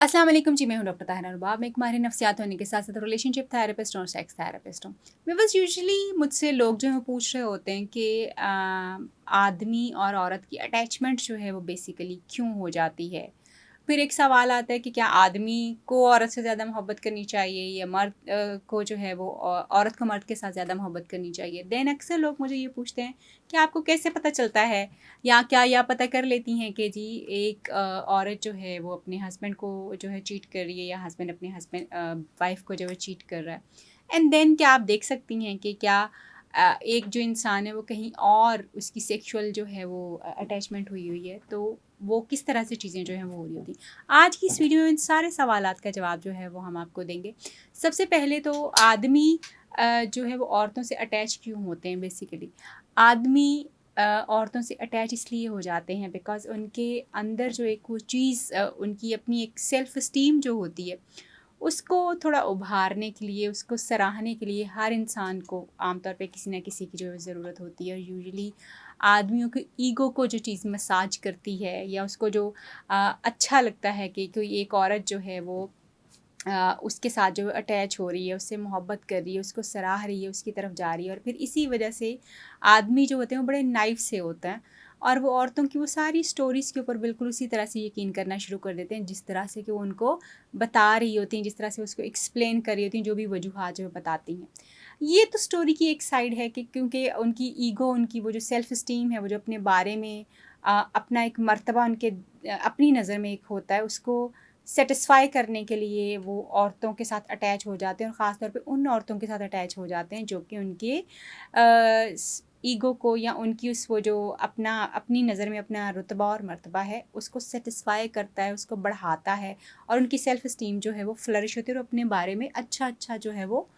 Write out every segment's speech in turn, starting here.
अस्सलाम वालेकुम जी, मैं हूं डॉक्टर ताहिरा रुबाब। मैं एक माहिर नफ्सियात होने के साथ साथ रिलेशनशिप थेरेपिस्ट और सेक्स थेरेपिस्ट हूँ। मैं बस यूजुअली मुझसे लोग जो है पूछ रहे होते हैं कि आदमी और औरत की अटैचमेंट जो है वो बेसिकली क्यों हो जाती है। फिर एक सवाल आता है कि क्या आदमी को औरत से ज़्यादा मोहब्बत करनी चाहिए या मर्द को जो है वो औरत को मर्द के साथ ज़्यादा मोहब्बत करनी चाहिए। देन अक्सर लोग मुझे ये पूछते हैं कि आपको कैसे पता चलता है या क्या या पता कर लेती हैं कि जी एक औरत जो है वो अपने हस्बैंड को जो है चीट कर रही है या हस्बैंड अपने हस्बैंड वाइफ को जो है चीट कर रहा है। एंड देन क्या आप देख सकती हैं कि क्या एक जो इंसान है वो कहीं और उसकी सेक्सुअल जो है वो अटैचमेंट हुई हुई है, तो वो किस तरह से चीज़ें जो हैं वो हो रही होती। आज की इस वीडियो में इन सारे सवालात का जवाब जो है वो हम आपको देंगे। सबसे पहले तो आदमी जो है वो औरतों से अटैच क्यों होते हैं। बेसिकली आदमी औरतों से अटैच इसलिए हो जाते हैं बिकॉज़ उनके अंदर जो एक वो चीज़ उनकी अपनी एक सेल्फ़ इस्टीम जो होती है, उसको थोड़ा उभारने के लिए, उसको सराहने के लिए हर इंसान को आमतौर पे किसी न किसी की जो है ज़रूरत होती है। और यूजुअली आदमियों के ईगो को जो चीज़ मसाज करती है या उसको जो अच्छा लगता है कि कोई एक औरत जो है वो उसके साथ जो अटैच हो रही है, उससे मोहब्बत कर रही है, उसको सराह रही है, उसकी तरफ जा रही है। और फिर इसी वजह से आदमी जो होते हैं वो बड़े नाइफ से होते हैं और वो औरतों की वो सारी स्टोरीज़ के ऊपर बिल्कुल उसी तरह से यकीन करना शुरू कर देते हैं जिस तरह से कि वो उनको बता रही होती हैं, जिस तरह से उसको एक्सप्लेन कर रही होती हैं, जो भी वजूहात जो बताती हैं। ये तो स्टोरी की एक साइड है कि क्योंकि उनकी ईगो, उनकी वो जो सेल्फ इस्टीम है, वो जो अपने बारे में अपना एक मर्तबा उनके अपनी नज़र में एक होता है, उसको सैटिस्फाई करने के लिए वो औरतों के साथ अटैच हो जाते हैं और ख़ास तौर पे उन औरतों के साथ अटैच हो जाते हैं जो कि उनके ईगो को या उनकी उस वो जो अपनी नज़र में अपना रुतबा और मर्तबा है उसको सेटिस्फाई करता है, उसको बढ़ाता है और उनकी सेल्फ इस्टीम जो है वो फ्लरिश होती है और अपने बारे में अच्छा अच्छा जो है वो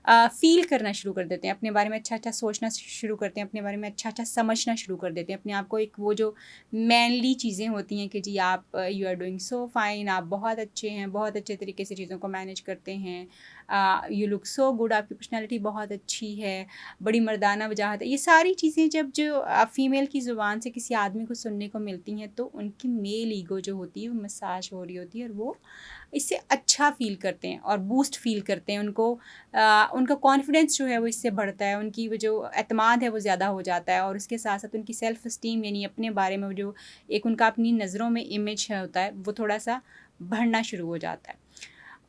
फ़ील करना शुरू कर देते हैं, अपने बारे में अच्छा-अच्छा सोचना शुरू करते हैं, अपने बारे में अच्छा-अच्छा समझना शुरू कर देते हैं। अपने आप को एक वो जो मैनली चीज़ें होती हैं कि जी आप you are doing so fine, आप बहुत अच्छे हैं, बहुत अच्छे तरीके से चीज़ों को मैनेज करते हैं, यू लुक सो गुड, आपकी पर्सनैलिटी बहुत अच्छी है, बड़ी मर्दाना वजाहत है। ये सारी चीज़ें जब जो फ़ीमेल की ज़ुबान से किसी आदमी को सुनने को मिलती हैं तो उनकी मेल ईगो जो होती है वो मसाज हो रही होती है और वो इससे अच्छा फ़ील करते हैं और बूस्ट फ़ील करते हैं। उनका कॉन्फिडेंस जो है वो इससे बढ़ता है, उनकी वो जो एतमाद है वो ज़्यादा हो जाता है और उसके साथ साथ उनकी सेल्फ़ इस्टीम यानी अपने बारे में जो एक उनका अपनी नज़रों में इमेज है होता है वो थोड़ा-सा बढ़ना शुरू हो जाता है।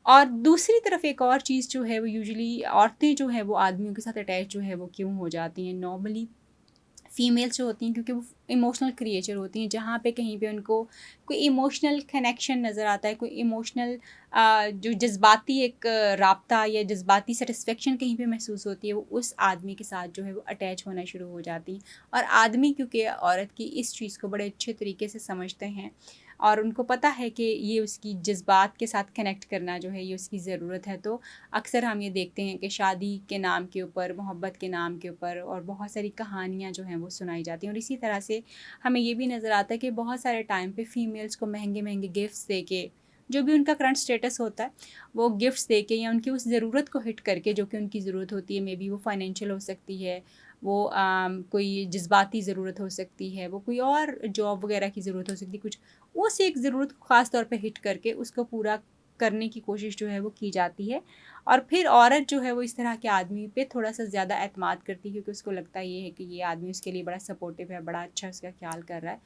और दूसरी तरफ एक और चीज़ जो है वो यूजुअली औरतें जो है वो आदमियों के साथ अटैच जो है वो क्यों हो जाती हैं नॉर्मली फीमेल्स जो होती हैं, क्योंकि वो इमोशनल क्रिएचर होती हैं। जहाँ पे कहीं पे उनको कोई इमोशनल कनेक्शन नज़र आता है, कोई इमोशनल जो जज्बाती एक राब्ता या जज्बाती सेटिस्फेक्शन कहीं पे महसूस होती है, वो उस आदमी के साथ जो है वो अटैच होना शुरू हो जाती हैं। और आदमी क्योंकि औरत की इस चीज़ को बड़े अच्छे तरीके से समझते हैं और उनको पता है कि ये उसकी जज्बात के साथ कनेक्ट करना जो है ये उसकी ज़रूरत है, तो अक्सर हम ये देखते हैं कि शादी के नाम के ऊपर, मोहब्बत के नाम के ऊपर और बहुत सारी कहानियाँ जो हैं वो सुनाई जाती हैं। और इसी तरह से हमें ये भी नज़र आता है कि बहुत सारे टाइम पे फ़ीमेल्स को महँगे-महँगे गिफ्ट्स दे के, जो भी उनका करंट स्टेटस होता है, वो गिफ्ट्स दे के या उनकी उस ज़रूरत को हिट करके जो कि उनकी ज़रूरत होती है, मेबी वो फाइनेंशियल हो सकती है, वो कोई जज़्बाती ज़रूरत हो सकती है, वो कोई और जॉब वग़ैरह की ज़रूरत हो सकती है, कुछ उस एक ज़रूरत को ख़ास तौर पे हिट करके उसको पूरा करने की कोशिश जो है वो की जाती है। और फिर औरत जो है वो इस तरह के आदमी पे थोड़ा-सा ज़्यादा एतमाद करती है क्योंकि उसको लगता ये है कि ये आदमी उसके लिए बड़ा सपोर्टिव है, बड़ा अच्छा उसका ख़्याल कर रहा है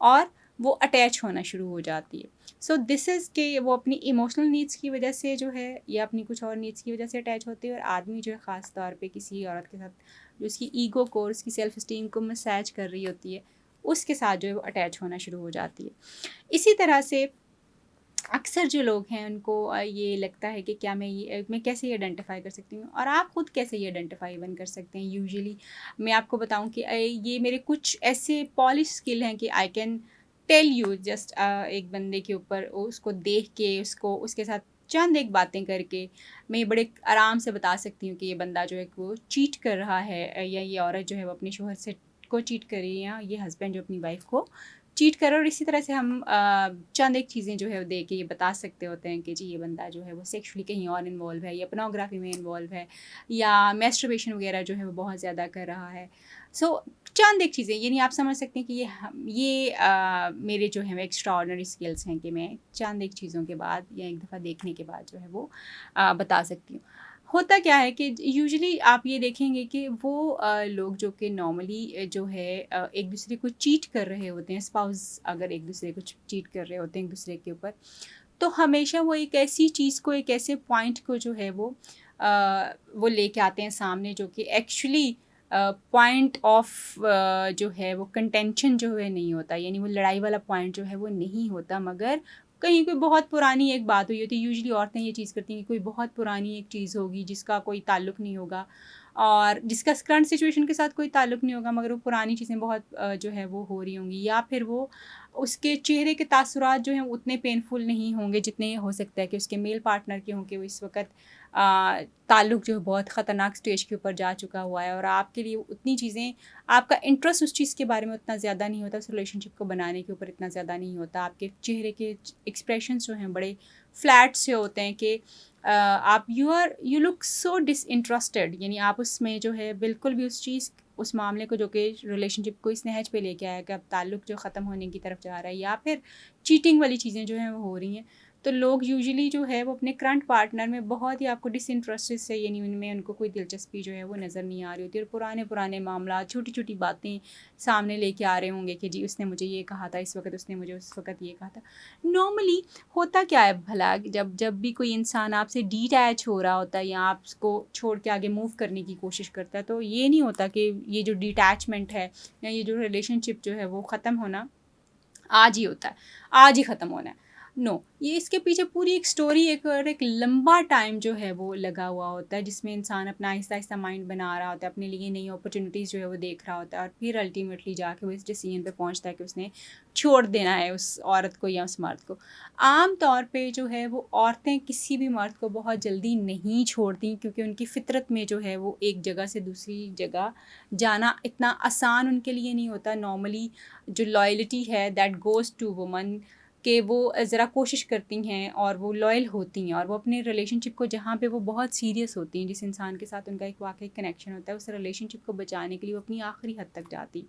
और वो अटैच होना शुरू हो जाती है। सो दिस इज़ कि वो अपनी इमोशनल नीड्स की वज़ह से जो है या अपनी कुछ और नीड्स की वज़ह से अटैच होती है और आदमी जो है ख़ास तौर पे किसी औरत के साथ जो उसकी ईगो को और उसकी सेल्फ एस्टीम को मसाज कर रही होती है, उसके साथ जो है वो अटैच होना शुरू हो जाती है। इसी तरह से अक्सर जो लोग हैं उनको ये लगता है कि क्या मैं कैसे ये आइडेंटिफ़ाई कर सकती हूँ और आप खुद कैसे ये आइडेंटिफ़ाई इवन कर सकते हैं। यूजुअली मैं आपको बताऊँ कि ये मेरे कुछ ऐसे पॉलिश स्किल हैं कि I can tell you just एक बंदे के ऊपर उसको देख के उसको उसके साथ चंद एक बातें करके मैं ये बड़े आराम से बता सकती हूँ कि ये बंदा जो है वो चीट कर रहा है या ये औरत जो है वो अपने शोहर से को चीट कर रही है या ये हस्बैंड जो अपनी वाइफ को चीट करो। और इसी तरह से हम चंद एक चीज़ें जो है वो दे के ये बता सकते होते हैं कि जी ये बंदा जो है वो सेक्सुअली कहीं और इन्वॉल्व है या पोर्नोग्राफी में इन्वॉल्व है या मैस्टरबेशन वगैरह जो है वो बहुत ज़्यादा कर रहा है। सो चंद एक चीज़ें, यानी आप समझ सकते हैं कि ये मेरे जो है वो एक्स्ट्राऑर्डिनरी स्किल्स हैं कि मैं चंद एक चीज़ों के बाद या एक दफ़ा देखने के बाद जो है वो बता सकती हूँ। होता क्या है कि यूजुअली आप ये देखेंगे कि वो लोग जो कि नॉर्मली जो है एक दूसरे को चीट कर रहे होते हैं, स्पाउस अगर एक दूसरे को चीट कर रहे होते हैं एक दूसरे के ऊपर, तो हमेशा वो एक ऐसी चीज़ को, एक ऐसे पॉइंट को जो है वो लेके आते हैं सामने, जो कि एक्चुअली पॉइंट ऑफ जो है वो कंटेंशन जो है नहीं होता, यानी वो लड़ाई वाला पॉइंट जो है वो नहीं होता, मगर कहीं कोई बहुत पुरानी एक बात हुई होती है। यूजुअली औरतें ये चीज़ करती हैं कि कोई बहुत पुरानी एक चीज़ होगी जिसका कोई ताल्लुक़ नहीं होगा और जिसका करंट सिचुएशन के साथ कोई ताल्लुक़ नहीं होगा, मगर वो पुरानी चीज़ें बहुत जो है वो हो रही होंगी, या फिर वो उसके चेहरे के तासुरात जो हैं उतने पेनफुल नहीं होंगे जितने ये हो सकता है कि उसके मेल पार्टनर के हों कि वो इस वक्त ताल्लुक़ जो है बहुत ख़तरनाक स्टेज के ऊपर जा चुका हुआ है और आपके लिए उतनी चीज़ें, आपका इंटरेस्ट उस चीज़ के बारे में उतना ज़्यादा नहीं होता, उस रिलेशनशिप को बनाने के ऊपर इतना ज़्यादा नहीं होता, आपके चेहरे के एक्सप्रेशंस जो हैं बड़े फ्लैट से होते हैं कि आप यू लुक सो डिसइंटरेस्टेड, यानी आप उसमें जो है बिल्कुल भी उस चीज़, उस मामले को जो कि रिलेशनशिप को इस नहज पे लेके आया कि अब ताल्लुक़ जो ख़त्म होने की तरफ जा रहा है या फिर चीटिंग वाली चीज़ें जो हैं वो हो रही हैं, तो लोग यूजुअली जो है वो अपने करंट पार्टनर में बहुत ही आपको डिसइंटरेस्टेड से, यानी उनमें उनको कोई दिलचस्पी जो है वो नज़र नहीं आ रही होती, और पुराने पुराने मामला, छोटी छोटी बातें सामने लेके आ रहे होंगे कि जी उसने मुझे ये कहा था इस वक्त, उसने मुझे उस वक्त ये कहा था। नॉर्मली होता क्या है भला, जब जब भी कोई इंसान आपसे डिटैच हो रहा होता है या आपको छोड़ के आगे मूव करने की कोशिश करता है, तो ये नहीं होता कि ये जो डिटैचमेंट है या ये जो रिलेशनशिप जो है वो ख़त्म होना आज ही होता है, आज ही ख़त्म होना है। नो, ये इसके पीछे पूरी एक स्टोरी, एक और एक लंबा टाइम जो है वो लगा हुआ होता है, जिसमें इंसान अपना आहिस्ता आहिस्ता माइंड बना रहा होता है, अपने लिए नई अपॉर्चुनिटीज़ जो है वो देख रहा होता है, और फिर अल्टीमेटली जाके वो इस डिसीजन पे पहुंचता है कि उसने छोड़ देना है उस औरत को या उस मर्द को। आम तौर पे जो है वो औरतें किसी भी मर्द को बहुत जल्दी नहीं छोड़ती, क्योंकि उनकी फ़ितरत में जो है वो एक जगह से दूसरी जगह जाना इतना आसान उनके लिए नहीं होता। नॉर्मली जो लॉयल्टी है दैट गोज़ टू वुमन, कि वो ज़रा कोशिश करती हैं और वो लॉयल होती हैं, और वो अपने रिलेशनशिप को, जहाँ पे वो बहुत सीरियस होती हैं, जिस इंसान के साथ उनका एक वाकई कनेक्शन होता है, उस रिलेशनशिप को बचाने के लिए वो अपनी आखिरी हद तक जाती।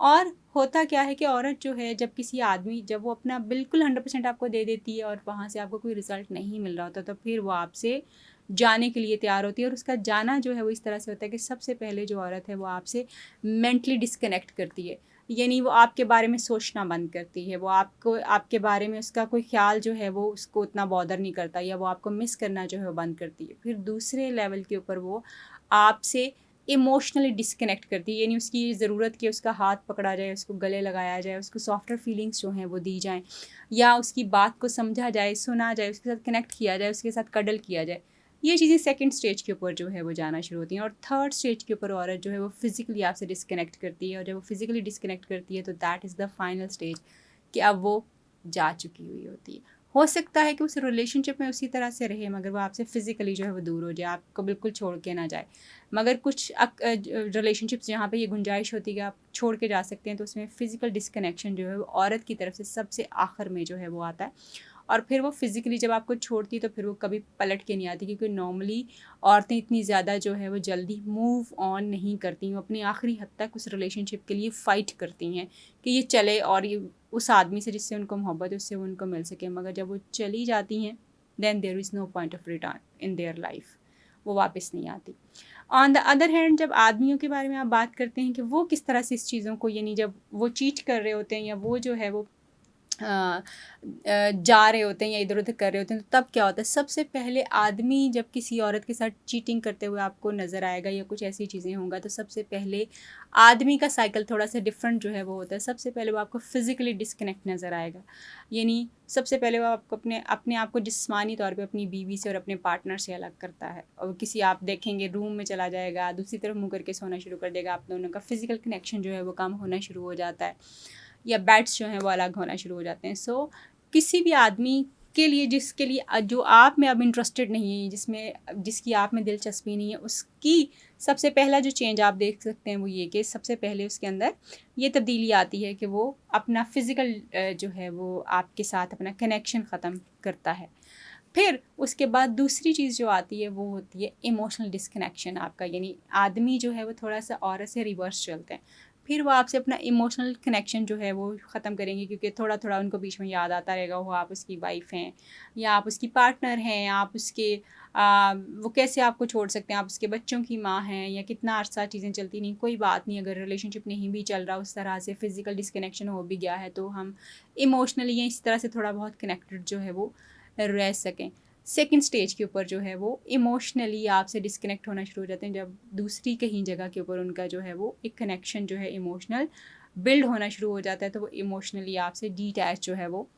और होता क्या है कि औरत जो है, जब किसी आदमी, जब वो अपना बिल्कुल 100% आपको दे देती है और वहाँ से आपको कोई रिज़ल्ट नहीं मिल रहा होता, तो फिर वो आपसे जाने के लिए तैयार होती है, और उसका जाना जो है वो इस तरह से होता है कि सबसे पहले जो औरत है वो आपसे मेंटली डिस्कनेक्ट करती है, यानी वो आपके बारे में सोचना बंद करती है, वो आपको, आपके बारे में उसका कोई ख्याल जो है वो उसको उतना बॉदर नहीं करता, या वो आपको मिस करना जो है वो बंद करती है। फिर दूसरे लेवल के ऊपर वो आपसे इमोशनली डिस्कनेक्ट करती है, यानी उसकी ज़रूरत कि उसका हाथ पकड़ा जाए, उसको गले लगाया जाए, उसको सॉफ्टर फीलिंग्स जो हैं वो दी जाएँ, या उसकी बात को समझा जाए, सुना जाए, उसके साथ कनेक्ट किया जाए, उसके साथ कडल किया जाए। ये चीज़ें सेकंड स्टेज के ऊपर जो है वो जाना शुरू होती हैं, और थर्ड स्टेज के ऊपर औरत जो है वो फिज़िकली आपसे डिस्कनेक्ट करती है, और जब वो फिज़िकली डिस्कनेक्ट करती है तो that is the final stage, कि अब वो जा चुकी हुई होती है। हो सकता है कि उस रिलेशनशिप में उसी तरह से रहे, मगर वो आपसे फ़िज़िकली जो है वो दूर हो जाए, आपको बिल्कुल छोड़ के ना जाए। मगर कुछ रिलेशनशिप्स जहाँ पे ये गुंजाइश होती है कि आप छोड़ के जा सकते हैं, तो उसमें फ़िज़िकल डिस्कनेक्शन जो है वो औरत की तरफ से सबसे आखिर में जो है वो आता है, और फिर वो फिज़िकली जब आपको छोड़ती है तो फिर वो कभी पलट के नहीं आती, क्योंकि नॉर्मली औरतें इतनी ज़्यादा जो है वो जल्दी मूव ऑन नहीं करती, वो अपनी आखिरी हद तक उस रिलेशनशिप के लिए फ़ाइट करती हैं कि ये चले, और ये उस आदमी से जिससे उनको मोहब्बत है उससे वो उनको मिल सके। मगर जब वो चली जाती हैं, then there is no point of return in their life, वो वापस नहीं आती। ऑन द अदर हैंड, जब आदमियों के बारे में आप बात करते हैं कि वो किस तरह से इस चीज़ों को, यानी जब वो चीट कर रहे होते हैं या वो जो है वो जा रहे होते हैं या इधर-उधर कर रहे होते हैं, तो तब क्या होता है, सबसे पहले आदमी जब किसी औरत के साथ चीटिंग करते हुए आपको नज़र आएगा या कुछ ऐसी चीज़ें होंगा, तो सबसे पहले आदमी का साइकिल थोड़ा सा डिफरेंट जो है वो होता है। सबसे पहले वो आपको फिज़िकली डिस्कनेक्ट नज़र आएगा, यानी सबसे पहले वो आपको अपने अपने आप को जिस्मानी तौर पे अपनी बीवी से और अपने पार्टनर से अलग करता है, और किसी, आप देखेंगे, रूम में चला जाएगा, दूसरी तरफ मुँह करके सोना शुरू कर देगा, आप दोनों का फिज़िकल कनेक्शन जो है वो कम होना शुरू हो जाता है, या बेड्स जो हैं वो अलग होना शुरू हो जाते हैं। सो किसी भी आदमी के लिए, जिसके लिए जो आप में अब इंटरेस्टेड नहीं है, जिसकी आप में दिलचस्पी नहीं है, उसकी सबसे पहला जो चेंज आप देख सकते हैं वो ये कि सबसे पहले उसके अंदर ये तब्दीली आती है कि वो अपना फ़िज़िकल जो है वो आपके साथ अपना कनेक्शन ख़त्म करता है। फिर उसके बाद दूसरी चीज़ जो आती है वो होती है इमोशनल डिस्कनेक्शन आपका, यानी आदमी जो है वो थोड़ा सा औरत से रिवर्स चलते हैं। फिर वो आपसे अपना इमोशनल कनेक्शन जो है वो ख़त्म करेंगे, क्योंकि थोड़ा थोड़ा उनको बीच में याद आता रहेगा वो आप उसकी वाइफ हैं या आप उसकी पार्टनर हैं, आप उसके वो कैसे आपको छोड़ सकते हैं, आप उसके बच्चों की माँ हैं, या कितना अर्सा चीज़ें चलती नहीं, कोई बात नहीं। अगर रिलेशनशिप नहीं भी चल रहा उस तरह से, फ़िज़िकल डिसकनेक्शन हो भी गया है, तो हम इमोशनली या इस तरह से थोड़ा बहुत कनेक्टेड जो है वो रह सकें। सेकंड स्टेज के ऊपर जो है वो इमोशनली आपसे डिस्कनेक्ट होना शुरू हो जाते हैं, जब दूसरी कहीं जगह के ऊपर उनका जो है वो एक कनेक्शन जो है इमोशनल बिल्ड होना शुरू हो जाता है, तो वो इमोशनली आपसे डीटैच जो है वो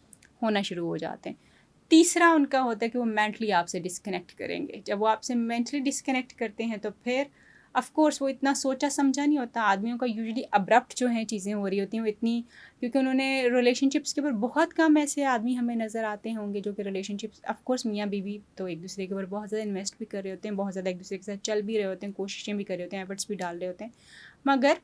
होना शुरू हो जाते हैं। तीसरा उनका होता है कि वो मेंटली आपसे डिस्कनेक्ट करेंगे। जब वो आपसे मेंटली डिस्कनेक्ट करते हैं तो फिर ऑफ कोर्स वो इतना सोचा समझा नहीं होता। आदमियों का यूजुअली अब्रप्ट जो है चीज़ें हो रही होती हैं वो इतनी, क्योंकि उन्होंने रिलेशनशिप्स के ऊपर बहुत कम ऐसे आदमी हमें नज़र आते होंगे जो कि रिलेशनशिप्स, ऑफ कोर्स मियाँ बीवी तो एक दूसरे के ऊपर बहुत ज़्यादा इन्वेस्ट भी कर रहे होते हैं, बहुत ज़्यादा एक दूसरे के साथ चल भी रहे होते हैं, कोशिशें भी कर रहे होते हैं, एफर्ट्स भी डाल रहे होते हैं, मगर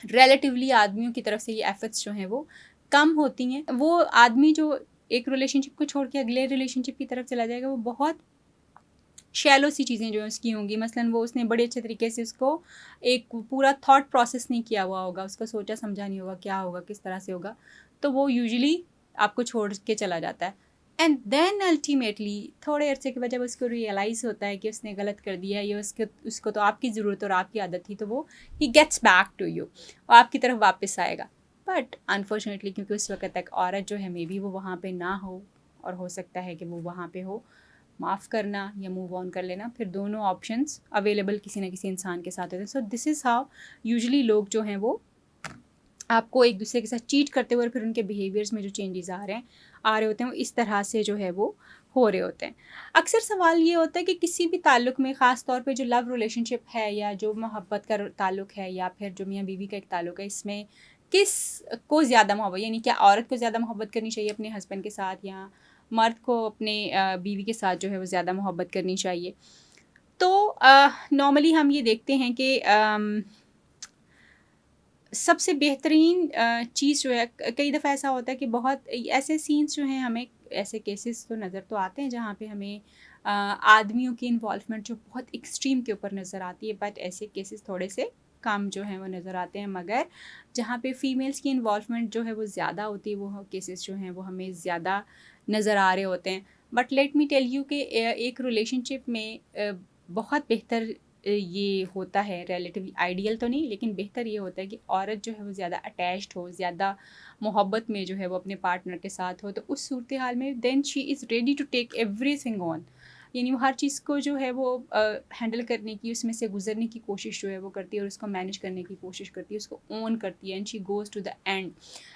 रिलेटिवली आदमियों की तरफ से ये एफर्ट्स जो हैं वो कम होती हैं। वो आदमी जो एक रिलेशनशिप को छोड़ के अगले रिलेशनशिप की तरफ चला जाएगा, वो बहुत शैलो सी चीज़ें जो हैं उसकी होंगी। मसलन वो उसने बड़े अच्छे तरीके से उसको एक पूरा थॉट प्रोसेस नहीं किया हुआ होगा, उसका सोचा समझा नहीं होगा क्या होगा, किस तरह से होगा, तो वो यूजुअली आपको छोड़ के चला जाता है। एंड देन अल्टीमेटली थोड़े अरसे के बाद जब उसको रियलाइज़ होता है कि उसने गलत कर दिया है, या उसको तो आपकी ज़रूरत और आपकी आदत थी, तो वो ही गेट्स बैक टू यू, और आपकी तरफ वापस आएगा। बट अनफॉर्चुनेटली क्योंकि उस वक्त तक औरत जो है मे बी वो वहाँ पे ना हो, और हो सकता है कि वो वहाँ पे हो, माफ़ करना या मूव ऑन कर लेना, फिर दोनों ऑप्शंस अवेलेबल किसी न किसी इंसान के साथ होते हैं। So this is how usually लोग जो हैं वो आपको एक दूसरे के साथ चीट करते हुए, और फिर उनके बिहेवियर्स में जो चेंजेस आ रहे होते हैं, वो इस तरह से जो है वो हो रहे होते हैं। अक्सर सवाल ये होता है कि किसी भी ताल्लुक़ में, ख़ास तौर पे जो लव रिलेशनशिप है या जो मोहब्बत का ताल्लुक़ है या फिर जो मियाँ बीवी का एक ताल्लुक़ है, इसमें किस को ज़्यादा मोहब्बत, यानी क्या औरत को ज़्यादा मोहब्बत करनी चाहिए अपने हस्बैंड के साथ, या मर्द को अपने बीवी के साथ जो है वो ज़्यादा मोहब्बत करनी चाहिए। तो नॉर्मली हम ये देखते हैं कि सबसे बेहतरीन चीज़ जो है, कई दफ़ा ऐसा होता है कि बहुत ऐसे सीन्स जो हैं, हमें ऐसे केसेस तो नज़र तो आते हैं जहाँ पे हमें आदमियों की इन्वॉल्वमेंट जो बहुत एक्सट्रीम के ऊपर नज़र आती है, बट ऐसे केसेस थोड़े से कम जो हैं वो नज़र आते हैं। मगर जहाँ पे फ़ीमेल्स की इन्वॉल्वमेंट जो है वो ज़्यादा होती है, वो केसेस जो हैं वो हमें ज़्यादा नज़र आ रहे होते हैं। But let me tell you कि एक रिलेशनशिप में बहुत बेहतर ये होता है, रिलेटिवली आइडियल तो नहीं, लेकिन बेहतर ये होता है कि औरत जो है वो ज़्यादा अटैच्ड हो, ज़्यादा मोहब्बत में जो है वो अपने पार्टनर के साथ हो। तो उस सूरत हाल में then she is ready to take everything on, यानी वो हर चीज़ को जो है वो हैंडल करने की, उसमें से गुजरने की कोशिश जो है वो करती है, और उसको मैनेज करने की कोशिश करती है, उसको ओन करती है, and she goes to the end.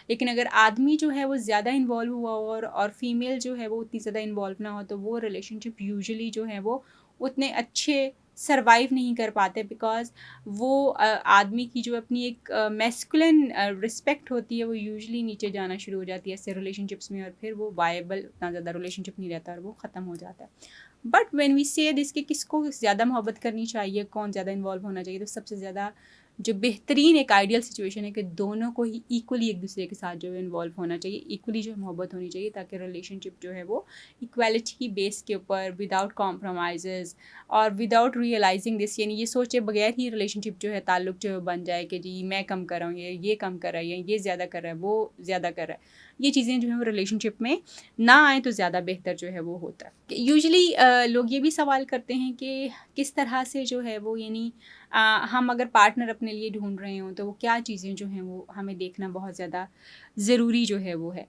लेकिन अगर आदमी जो है वो ज़्यादा इन्वॉल्व हुआ हो और फीमेल जो है वो उतनी ज़्यादा इन्वॉल्व ना हो, तो वो रिलेशनशिप यूजुअली जो है वो उतने अच्छे सर्वाइव नहीं कर पाते, बिकॉज़ वो आदमी की जो अपनी एक मैस्कुलिन रिस्पेक्ट होती है वो यूजुअली नीचे जाना शुरू हो जाती है ऐसे रिलेशनशिप्स में, और फिर वो वायबल उतना ज़्यादा रिलेशनशिप नहीं रहता और वो ख़त्म हो जाता है। बट व्हेन वी से दिस कि किसको ज़्यादा मोहब्बत करनी चाहिए, कौन ज़्यादा इन्वॉल्व होना चाहिए, तो सबसे ज़्यादा जो बेहतरीन एक आइडियल सिचुएशन है कि दोनों को ही इक्वली एक दूसरे के साथ जो है इन्वॉल्व होना चाहिए, इक्वली जो है मोहब्बत होनी चाहिए, ताकि रिलेशनशिप जो है वो इक्वालिटी की बेस के ऊपर, विदाउट कॉम्प्रोमाइज़ और विदाउट रियलाइजिंग दिस, यानी ये सोचे बगैर ही रिलेशनशिप जो है, ताल्लुक जो है बन जाए कि जी मैं कम कर रहा हूँ, ये कम कर रहा है, ये ज़्यादा कर रहा है, वो ज़्यादा कर रहा है, ये चीज़ें जो है वो रिलेशनशिप में ना आए तो ज़्यादा बेहतर जो है वो होता है। यूजुअली लोग ये भी सवाल करते हैं कि किस तरह से जो है वो, यानी हम अगर पार्टनर अपने लिए ढूंढ रहे हों तो वो क्या चीज़ें जो हैं वो हमें देखना बहुत ज़्यादा ज़रूरी जो है वो है।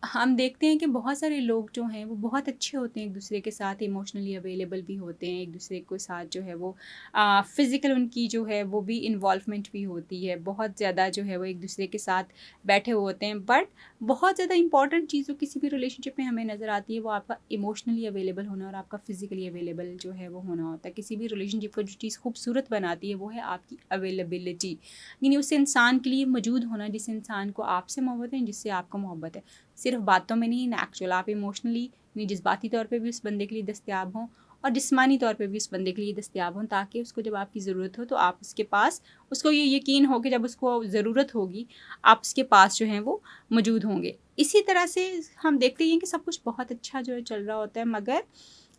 हम देखते हैं कि बहुत सारे लोग जो हैं वो बहुत अच्छे होते हैं, एक दूसरे के साथ इमोशनली अवेलेबल भी होते हैं, एक दूसरे के साथ जो है वो फ़िज़िकल उनकी जो है वो भी इन्वॉल्वमेंट भी होती है, बहुत ज़्यादा जो है वो एक दूसरे के साथ बैठे हुए होते हैं। बट बहुत ज़्यादा इंपॉर्टेंट चीज़ जो किसी भी रिलेशनशिप में हमें नज़र आती है वो आपका इमोशनली अवेलेबल होना और आपका फ़िज़िकली अवेलेबल जो है वो होना होता है। किसी भी रिलेशनशिप को जो चीज़ खूबसूरत बनाती है वो है आपकी अवेलेबिलिटी, यानी उस इंसान के लिए मौजूद होना जिस इंसान को आपसे मोहब्बत है, जिससे आपको मोहब्बत है। सिर्फ बातों में नहीं, एक्चुअल आप इमोशनली यानी जज्बाती तौर पे भी उस बंदे के लिए दस्तयाब हों और जिस्मानी तौर पे भी उस बंदे के लिए दस्तयाब हों, ताकि उसको जब आपकी ज़रूरत हो तो आप उसके पास, उसको ये यकीन हो कि जब उसको ज़रूरत होगी आप उसके पास जो हैं वो मौजूद होंगे। इसी तरह से हम देखते हैं कि सब कुछ बहुत अच्छा जो है चल रहा होता है, मगर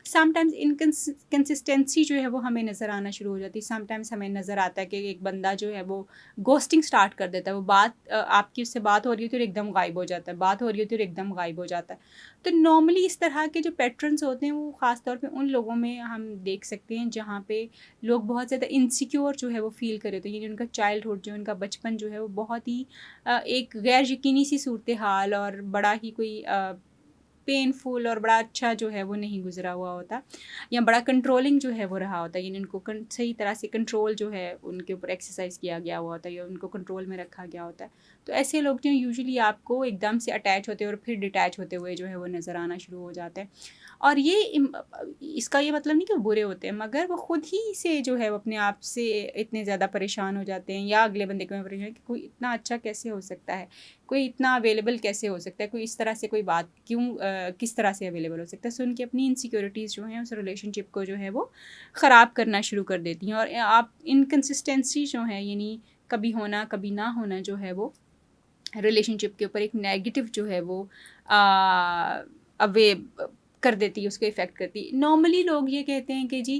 समटाइम्स इनकंसिस्टेंसी जो है वो हमें नज़र आना शुरू हो जाती है। समटाइम्स हमें नज़र आता है कि एक बंदा जो है वो घोस्टिंग स्टार्ट कर देता है। वो आपकी उससे बात हो रही होती है और एकदम गायब हो जाता है, बात हो रही होती है और एकदम गायब हो जाता है। तो नॉर्मली इस तरह के जो पैटर्न्स होते हैं वो ख़ास तौर पे उन लोगों में हम देख सकते हैं जहाँ पे लोग बहुत ज़्यादा इनसिक्योर जो है वो फ़ील कर रहे होते हैं, यानी उनका चाइल्डहुड जो उनका बचपन जो है वो बहुत ही एक गैर यकीनी सी सूरत हाल और बड़ा ही कोई पेनफुल और बड़ा अच्छा जो है वो नहीं गुजरा हुआ होता, या बड़ा कंट्रोलिंग जो है वो रहा होता है, यानी उनको सही तरह से कंट्रोल जो है उनके ऊपर एक्सरसाइज किया गया हुआ होता है या उनको कंट्रोल में रखा गया होता है। तो ऐसे लोग जो यूजुअली आपको एकदम से अटैच होते हैं और फिर डिटैच होते हुए जो है वो नज़र आना शुरू हो जाते हैं। और इसका ये मतलब नहीं कि वो बुरे होते हैं, मगर वो खुद ही से जो है वो अपने आप से इतने ज़्यादा परेशान हो जाते हैं या अगले बंदे को परेशान कि कोई इतना अच्छा कैसे हो सकता है, कोई इतना अवेलेबल कैसे हो सकता है, कोई इस तरह से कोई बात किस तरह से अवेलेबल हो सकता है। सो उनकी अपनी इनसिक्योरिटीज़ जो हैं उस रिलेशनशिप को जो है वो ख़राब करना शुरू कर देती हैं। और आप इनकंसिस्टेंसी जो है, यानी कभी होना कभी ना होना जो है वो रिलेशनशिप के ऊपर एक नेगेटिव जो है वो अवे कर देती है, उसको इफ़ेक्ट करती है। नॉर्मली लोग ये कहते हैं कि जी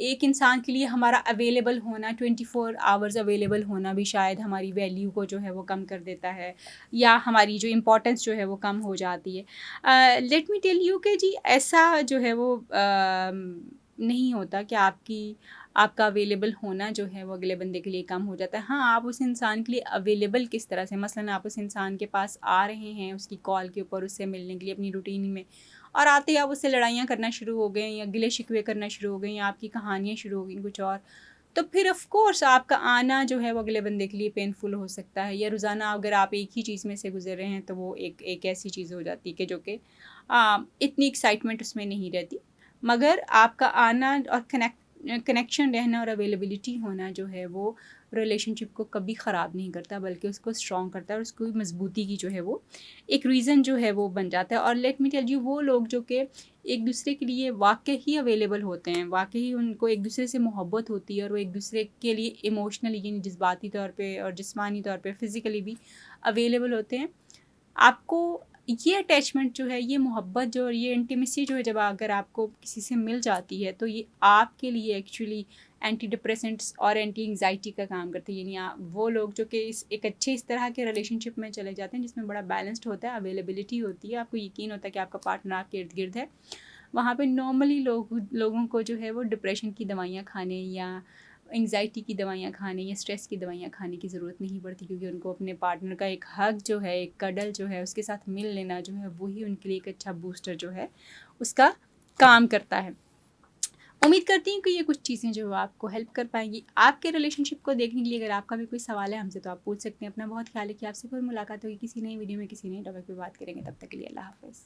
एक इंसान के लिए हमारा अवेलेबल होना, 24 आवर्स अवेलेबल होना भी शायद हमारी वैल्यू को जो है वो कम कर देता है, या हमारी जो इम्पोर्टेंस जो है वो कम हो जाती है। लेट मी टेल यू कि जी ऐसा जो है वो नहीं होता कि आपका अवेलेबल होना जो है वो अगले बंदे के लिए कम हो जाता है। हाँ, आप उस इंसान के लिए अवेलेबल किस तरह से, मसलन आप उस इंसान के पास आ रहे हैं उसकी कॉल के ऊपर उससे मिलने के लिए अपनी रूटीन में, और आते ही आप उससे लड़ाइयाँ करना शुरू हो गए या गिले शिकवे करना शुरू हो गए या आपकी कहानियाँ शुरू हो गई कुछ और, तो फिर ऑफ कोर्स आपका आना जो है वो अगले बंदे के लिए पेनफुल हो सकता है। या रोज़ाना अगर आप एक ही चीज़ में से गुजर रहे हैं तो वो एक ऐसी चीज़ हो जाती है कि जो कि इतनी एक्साइटमेंट उसमें नहीं रहती, मगर आपका आना और कनेक्शन रहना और अवेलेबिलिटी होना जो है वो रिलेशनशिप को कभी ख़राब नहीं करता, बल्कि उसको स्ट्रॉन्ग करता है और उसको मजबूती की जो है वो एक रीज़न जो है वो बन जाता है। और लेट मी टेल यू, वो लोग जो कि एक दूसरे के लिए वाकई ही अवेलेबल होते हैं, वाकई ही उनको एक दूसरे से मोहब्बत होती है और वो एक दूसरे के लिए इमोशनली यानी जज्बाती तौर पे और जिस्मानी तौर पे फ़िज़िकली भी अवेलेबल होते हैं, आपको ये अटैचमेंट जो है, ये मोहब्बत जो और ये इंटीमेसी जो है, जब अगर आपको किसी से मिल जाती है तो ये आपके लिए एक्चुअली एंटी डिप्रेसेंट्स और एंटी एंग्जाइटी का काम करते हैं। यानी वो लोग जो कि इस तरह के रिलेशनशिप में चले जाते हैं जिसमें बड़ा बैलेंस्ड होता है, अवेलेबिलिटी होती है, आपको यकीन होता है कि आपका पार्टनर आपके इर्द गिर्द है, वहाँ पे नॉर्मली लोगों को जो है वो डिप्रेशन की दवाइयाँ खाने या एंग्जाइटी की दवाइयाँ खाने या स्ट्रेस की दवाइयाँ खाने की ज़रूरत नहीं पड़ती, क्योंकि उनको अपने पार्टनर का एक हग जो है, एक कडल जो है, उसके साथ मिल लेना जो है वही उनके लिए एक अच्छा बूस्टर जो है उसका काम करता है। उम्मीद करती हूँ कि ये कुछ चीज़ें जो आपको हेल्प कर पाएंगी आपके रिलेशनशिप को देखने के लिए। अगर आपका भी कोई सवाल है हमसे तो आप पूछ सकते हैं। अपना बहुत ख्याल है कि आपसे फिर मुलाकात होगी किसी नई वीडियो में, किसी नई टॉपिक पे बात करेंगे। तब तक के लिए अल्लाह हाफ़िज़।